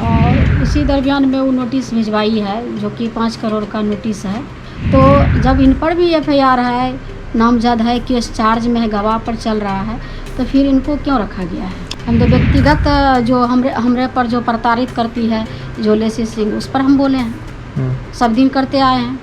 और इसी दरमियान में वो नोटिस भिजवाई है जो कि 5 करोड़ का नोटिस है। तो जब इन पर भी एफआईआर है, नामजद है, केस चार्ज में है, गवाह पर चल रहा है, तो फिर इनको क्यों रखा गया है? हम तो व्यक्तिगत जो हमरे पर जो प्रताड़ित करती है जो लेसी सिंह, उस पर हम बोले हैं, सब दिन करते आए हैं।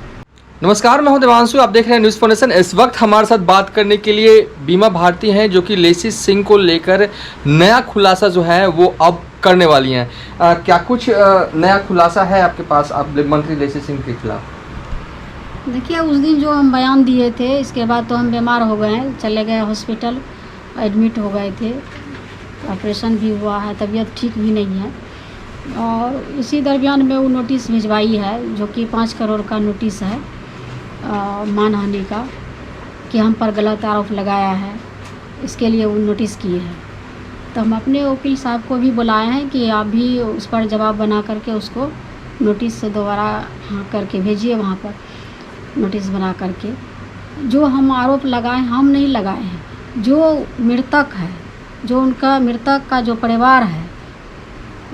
नमस्कार, मैं हूं देवांशु, आप देख रहे हैं न्यूज़ फाउंडेशन। इस वक्त हमारे साथ बात करने के लिए बीमा भारती हैं जो कि लेसी सिंह को लेकर नया खुलासा जो है वो अब करने वाली हैं। क्या कुछ नया खुलासा है आपके पास आप मंत्री लेसी सिंह के खिलाफ? देखिए, उस दिन जो हम बयान दिए थे, इसके बाद तो हम बीमार हो गए हैं, चले गए हॉस्पिटल, एडमिट हो गए थे, ऑपरेशन भी हुआ है, तबीयत ठीक भी नहीं है। और इसी दरमियान में वो नोटिस भिजवाई है जो कि 5 करोड़ का नोटिस है मानहानि का, कि हम पर गलत आरोप लगाया है, इसके लिए वो नोटिस किए हैं। तो हम अपने वकील साहब को भी बुलाए हैं कि आप भी उस पर जवाब बना करके उसको नोटिस से दोबारा हाँ करके भेजिए, वहाँ पर नोटिस बना करके। जो हम आरोप लगाए हम नहीं लगाए हैं, जो मृतक है, जो उनका मृतक का जो परिवार है,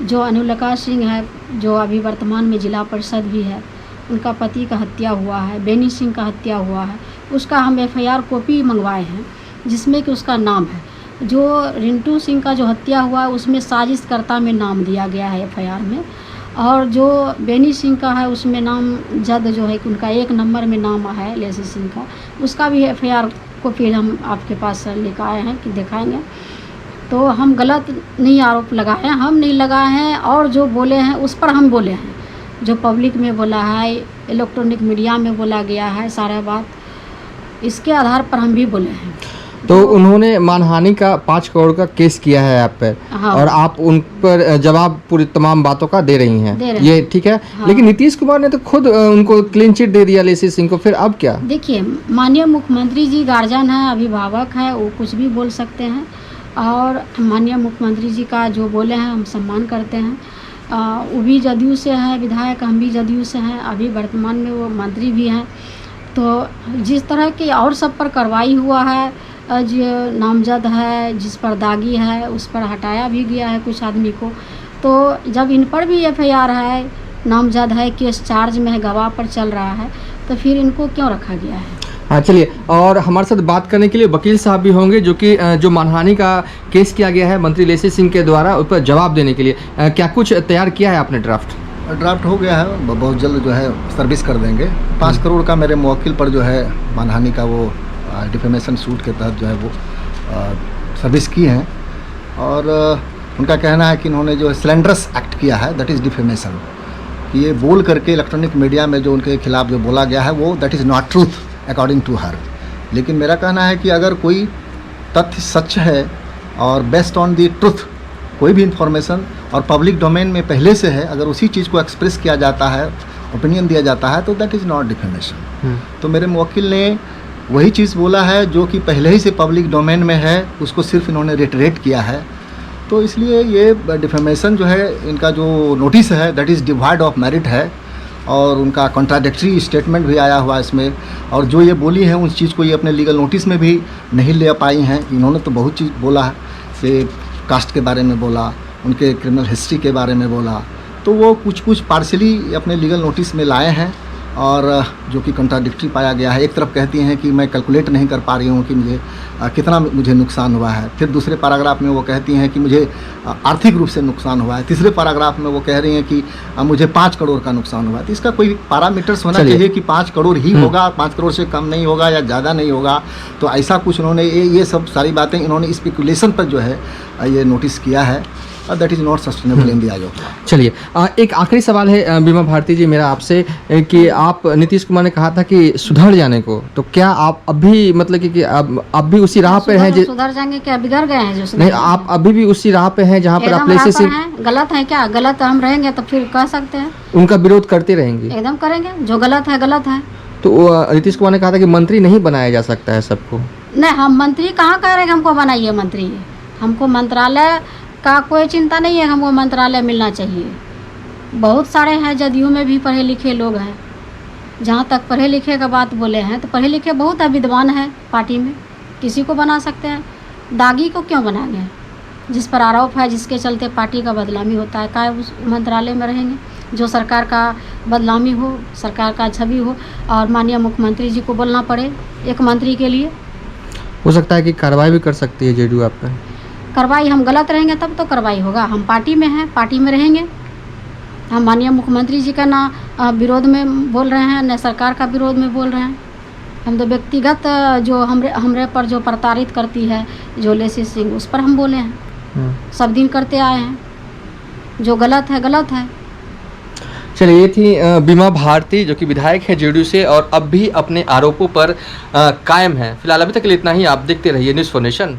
जो अनुलका सिंह है, जो अभी वर्तमान में जिला परिषद भी है, उनका पति का हत्या हुआ है, बेनी सिंह का हत्या हुआ है, उसका हम एफआईआर कॉपी मंगवाए हैं जिसमें कि उसका नाम है। जो रिंटू सिंह का जो हत्या हुआ है उसमें साजिशकर्ता में नाम दिया गया है एफआईआर में, और जो बेनी सिंह का है उसमें नाम जद जो है कि उनका 1 नंबर में नाम है लेसी सिंह का, उसका भी एफआईआर कॉपी हम आपके पास लेकर आए हैं कि दिखाएंगे। तो हम गलत नहीं आरोप लगाए हैं, हम नहीं लगाए हैं, और जो बोले हैं उस पर हम बोले हैं, जो पब्लिक में बोला है, इलेक्ट्रॉनिक मीडिया में बोला गया है, सारा बात इसके आधार पर हम भी बोले हैं। तो उन्होंने मानहानि का 5 करोड़ का केस किया है आप पर, हाँ। और आप उन पर जवाब पूरी तमाम बातों का दे रही हैं, ये ठीक है। हाँ। लेकिन नीतीश कुमार ने तो खुद उनको क्लीन चिट दे दिया लेसी सिंह को, फिर अब क्या? देखिए, माननीय मुख्यमंत्री जी गार्जियन है, अभिभावक है, वो कुछ भी बोल सकते हैं, और माननीय मुख्यमंत्री जी का जो बोले हैं हम सम्मान करते हैं। वो भी जदयू से है विधायक, हम भी जदयू से हैं, अभी वर्तमान में वो मंत्री भी हैं। तो जिस तरह की और सब पर कार्रवाई हुआ है, जो नामजद है, जिस पर दागी है, उस पर हटाया भी गया है कुछ आदमी को। तो जब इन पर भी एफआईआर है, नामजद है, केस चार्ज में है, गवाह पर चल रहा है, तो फिर इनको क्यों रखा गया है? हाँ, चलिए, और हमारे साथ बात करने के लिए वकील साहब भी होंगे जो कि जो मानहानि का केस किया गया है मंत्री लेसी सिंह के द्वारा, उस पर जवाब देने के लिए क्या कुछ तैयार किया है आपने? ड्राफ्ट हो गया है, बहुत जल्द जो है सर्विस कर देंगे। 5 करोड़ का मेरे मुवक्किल पर जो है मानहानि का वो डिफेमेशन सूट के तहत जो है वो सर्विस की हैं, और उनका कहना है कि इन्होंने जो स्लैंडरस एक्ट किया है, दैट इज़ डिफेमेशन। ये बोल करके इलेक्ट्रॉनिक मीडिया में जो उनके खिलाफ जो बोला गया है वो that is not truth according to her. लेकिन मेरा कहना है कि अगर कोई तथ्य सच है और बेस्ड ऑन दी ट्रुथ कोई भी इंफॉर्मेशन और पब्लिक डोमेन में पहले से है, अगर उसी चीज़ को एक्सप्रेस किया जाता है, ओपिनियन दिया जाता है, तो दैट इज़ नॉट डिफेमेशन। तो मेरे मुवक्किल ने वही चीज़ बोला है जो कि पहले ही से पब्लिक डोमेन में है, उसको सिर्फ इन्होंने रिटरेट किया है। तो इसलिए ये डिफेमेशन जो है, इनका जो नोटिस है that is divide of merit है, और उनका कॉन्ट्राडिक्टरी स्टेटमेंट भी आया हुआ इसमें, और जो ये बोली है उस चीज़ को ये अपने लीगल नोटिस में भी नहीं ले पाई हैं। इन्होंने तो बहुत चीज़ बोला है, से कास्ट के बारे में बोला, उनके क्रिमिनल हिस्ट्री के बारे में बोला, तो वो कुछ पार्शली अपने लीगल नोटिस में लाए हैं, और जो कि कंट्राडिक्टरी पाया गया है। एक तरफ कहती हैं कि मैं कैलकुलेट नहीं कर पा रही हूँ कि मुझे कितना मुझे नुकसान हुआ है, फिर दूसरे पैराग्राफ में वो कहती हैं कि मुझे आर्थिक रूप से नुकसान हुआ है, तीसरे पैराग्राफ में वो कह रही हैं कि मुझे 5 करोड़ का नुकसान हुआ है। तो इसका कोई पैरामीटर्स होना चाहिए कि 5 करोड़ ही होगा, 5 करोड़ से कम नहीं होगा या ज़्यादा नहीं होगा। तो ऐसा कुछ उन्होंने ये सब सारी बातें इन्होंने स्पेकुलेशन पर जो है ये नोटिस किया है, that is not sustainable in the I of law. चलिए, एक आखिरी सवाल है बीमा भारती जी मेरा आपसे, कि आप नीतीश कुमार ने कहा था कि सुधर जाने को, तो क्या आप अभी मतलब कि अब भी उसी राह पे हैं? सुधर जाएंगे क्या? बिगड़ गए हैं जो? नहीं, आप अभी भी उसी राह पे हैं जहाँ पर आप लेसी सिंह गलत है क्या? गलत हम रहेंगे तो फिर कह सकते हैं उनका विरोध करते रहेंगे? एकदम करेंगे, जो गलत है गलत है। तो नीतीश कुमार ने कहा था कि मंत्री नहीं बनाया जा सकता है सबको। नहीं, हम मंत्री कहाँ कह रहे हैं हमको बनाइए मंत्री? हमको मंत्रालय का कोई चिंता नहीं है, हमको मंत्रालय मिलना चाहिए। बहुत सारे हैं, जदयू में भी पढ़े लिखे लोग हैं। जहाँ तक पढ़े लिखे का बात बोले हैं, तो पढ़े लिखे बहुत है, विद्वान है पार्टी में, किसी को बना सकते हैं। दागी को क्यों बनाएंगे? जिस पर आरोप है, जिसके चलते पार्टी का बदनामी होता है, क्या उस मंत्रालय में रहेंगे जो सरकार का बदनामी हो, सरकार का छवि हो और माननीय मुख्यमंत्री जी को बोलना पड़े एक मंत्री के लिए। हो सकता है कि कार्रवाई भी कर सकती है जेडीयू आप पर। कार्रवाई हम गलत रहेंगे तब तो कार्रवाई होगा। हम पार्टी में हैं, पार्टी में रहेंगे। हम माननीय मुख्यमंत्री जी का ना विरोध में बोल रहे हैं, न सरकार का विरोध में बोल रहे हैं। हम तो व्यक्तिगत जो हमरे पर जो प्रताड़ित करती है जो लेसी सिंह, उस पर हम बोले हैं। सब दिन करते आए हैं, जो गलत है गलत है। चलिए, ये थी बीमा भारती जो कि विधायक है जेडीयू से और अब भी अपने आरोपों पर कायम है। फिलहाल अभी तक के लिए इतना ही। आप देखते रहिए न्यूज़ फॉर नेशन।